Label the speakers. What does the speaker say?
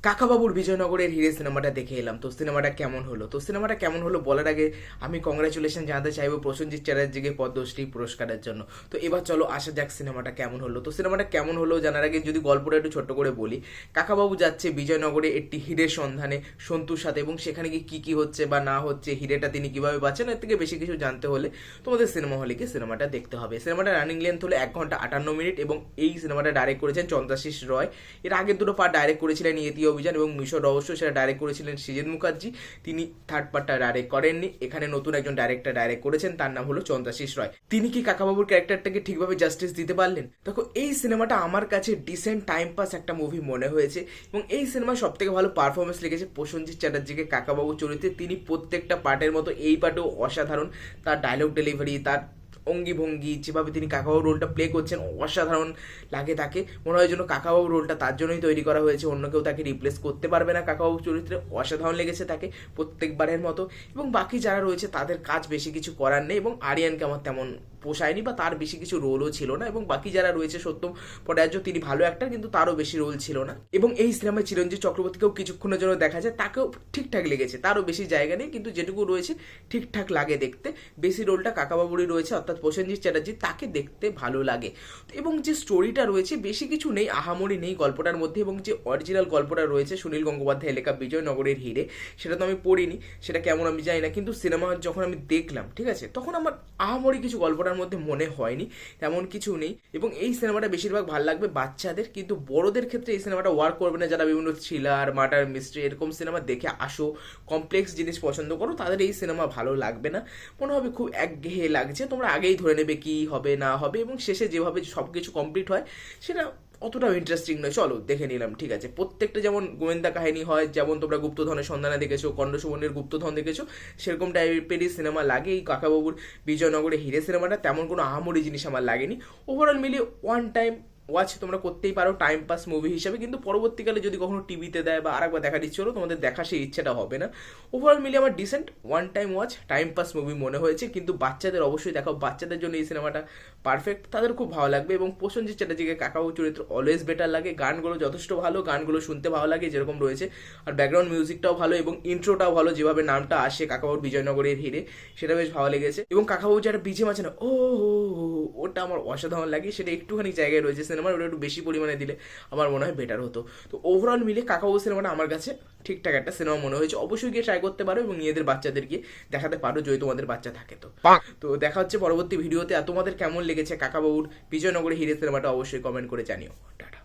Speaker 1: কাকাবাবুর বিজয়নগরের হিরে সিনেমাটা দেখে এলাম। তো সিনেমাটা কেমন হলো বলার আগে আমি কংগ্রাচুলেশন জানাতে চাইবো প্রসেনজিৎ চ্যাটার্জিকে পদ্মশ্রী পুরস্কারের জন্য। তো এবার চলো আসা যাক সিনেমাটা কেমন হলো। তো সিনেমাটা কেমন হলো জানার আগে যদি গল্পটা একটু ছোট্ট করে বলি। কাকাবাবু যাচ্ছে বিজয়নগরে একটি হিরের সন্ধানে সন্তুর সাথে, এবং সেখানে গিয়ে কী কী হচ্ছে বা না হচ্ছে, হিরেটা তিনি কীভাবে পাচ্ছেন, এর থেকে বেশি কিছু জানতে হলে তোমাদের সিনেমা হলে গিয়ে সিনেমাটা দেখতে হবে। সিনেমাটা রানিং লেন্থ হলো 1 ঘন্টা 58 মিনিট, এবং এই সিনেমাটা ডাইরেক্ট করেছেন চন্দ্রাশিস রয়। এর আগের দুটো পার্ট ডাইরেক্ট করেছিলেন ইয়েতি অভিযান এবং মিশর রহস্য, সেটা ডাইরেক্ট করেছিলেন সৃজিত মুখার্জি। তিনি থার্ড পার্টটা ডাইরেক্ট করেননি। এখানে নতুন একজন ডাইরেক্টর ডাইরেক্ট করেছেন, তার নাম হলো চন্দ্রাশিস রয়। তিনি কি কাকাবাবুর ক্যারেক্টারটাকে ঠিকভাবে জাস্টিস দিতে পারলেন? দেখো, এই সিনেমাটা আমার কাছে ডিসেন্ট টাইম পাস একটা মুভি মনে হয়েছে, এবং এই সিনেমার সব থেকে ভালো পারফরমেন্স লেগেছে প্রসেনজিৎ চ্যাটার্জিকে কাকাবাবু চরিত্রে। তিনি প্রত্যেকটা পার্টের মতো এই পার্টেও অসাধারণ। তার ডায়লগ ডেলিভারি, তার অঙ্গি ভঙ্গি, যেভাবে তিনি কাকাবাবু রোলটা প্লে করছেন অসাধারণ লাগে। তাকে মনে হয় যেন কাকাবাবু রোলটা তার জন্যই তৈরি করা হয়েছে, অন্য কেউ তাকে রিপ্লেস করতে পারবে না কাকাবাবু চরিত্রে। অসাধারণ লেগেছে তাকে প্রত্যেকবারের মতো। এবং বাকি যারা রয়েছে তাদের কাজ বেশি কিছু করার নেই, এবং আরিয়ানকে আমার তেমন পোষায়নি বা তার বেশি কিছু রোলও ছিল না। এবং বাকি যারা রয়েছে, সত্যম ভট্টাচার্য তিনি ভালো অ্যাক্টর, কিন্তু তারও বেশি রোল ছিল না। এবং এই সিনেমায় চিরঞ্জিত চক্রবর্তীকেও কিছুক্ষণের জন্য দেখা যায়, তাকেও ঠিকঠাক লেগেছে, তারও বেশি জায়গা নেই, কিন্তু যেটুকু রয়েছে ঠিকঠাক লাগে দেখতে। বেশি রোলটা কাকাবাবুরই রয়েছে, অর্থাৎ প্রসেনজিৎ চ্যাটার্জি, তাকে দেখতে ভালো লাগে। এবং যে স্টোরিটা রয়েছে বেশি কিছু নেই, আহামরি নেই গল্পটার মধ্যে। এবং যে অরিজিনাল গল্পটা রয়েছে সুনীল গঙ্গোপাধ্যায় লেখা বিজয়নগরের হিরে, সেটা তো আমি পড়িনি, সেটা কেমন আমি জানি না, কিন্তু সিনেমা যখন আমি দেখলাম, ঠিক আছে, তখন আমার আহামরি কিছু গল্পটার মধ্যে মনে হয়নি, তেমন কিছু নেই। এবং এই সিনেমাটা বেশিরভাগ ভালো লাগবে বাচ্চাদের, কিন্তু বড়দের ক্ষেত্রে এই সিনেমাটা ওয়ার্ক করবে না। যারা বিভিন্ন থ্রিলার, মার্ডার মিস্ট্রি এরকম সিনেমা দেখে আসো, কমপ্লেক্স জিনিস পছন্দ করো, তাদের এই সিনেমা ভালো লাগবে না। মনে হবে খুব একঘেয়ে লাগছে, তোমরা আগেই ধরে নেবে কি হবে না হবে, এবং শেষে যেভাবে সব কিছু কমপ্লিট হয় সেটা অতটাও ইন্টারেস্টিং নয়। চলো দেখে নিলাম, ঠিক আছে। প্রত্যেকটা যেমন গোয়েন্দা কাহিনী হয়, যেমন তোমরা গুপ্তধনের সন্ধানে দেখেছো, কণ্ড সুবর্ণের গুপ্তধন দেখেছো, সেরকম টাইপেরই সিনেমা লাগে এই কাকাবাবুর বিজয়নগরে হিরে সিনেমাটা। তেমন কোনো আহামরি জিনিস আমার লাগেনি। ওভারঅল মিলিয়ে ওয়ান টাইম ওয়াচ তোমরা করতেই পারো টাইম পাস মুভি হিসাবে, কিন্তু পরবর্তীকালে যদি কখনো টিভিতে দেয় বা আরেকবার দেখার ইচ্ছে হলো, তোমাদের দেখা সেই ইচ্ছেটা হবে না। ওভারঅল মিলিয়ে আমার decent one time watch time pass movie মনে হয়েছে, কিন্তু বাচ্চাদের অবশ্যই দেখাও, বাচ্চাদের জন্য এই সিনেমাটা পারফেক্ট, তাদের খুব ভালো লাগবে। এবং প্রসেনজিৎ চ্যাটার্জিকে কাকাবাবু চরিত্র অলওয়েজ বেটার লাগে। গানগুলো যথেষ্ট ভালো, গানগুলো শুনতে ভালো লাগে যেরকম রয়েছে, আর ব্যাকগ্রাউন্ড মিউজিকটাও ভালো, এবং ইন্ট্রোটাও ভালো, যেভাবে নামটা আসে কাকাবাবুর বিজয়নগরের হিরে, সেটা বেশ ভালো লেগেছে। এবং কাকাবাবু যারা বিজে আছে না, ওটা আমার অসাধারণ লাগে। সেটা একটুখানি জায়গায় রয়েছে সিনেমার, ওটা একটু বেশি পরিমাণে দিলে আমার মনে হয় বেটার হতো। তো ওভারঅল মিলে কাকাবাবু সিনেমাটা আমার কাছে ঠিকঠাক একটা সিনেমা মনে হয়েছে। অবশ্যই গিয়ে ট্রাই করতে পারো এবং নিজেদের বাচ্চাদেরকে দেখাতে পারো যদি তোমাদের বাচ্চা থাকে। তো তো দেখা হচ্ছে পরবর্তী ভিডিওতে। আর তোমাদের কেমন লেগেছে কাকাবাবুর বিজয়নগরে হিরে সিনেমাটা অবশ্যই কমেন্ট করে জানিও। টাটা।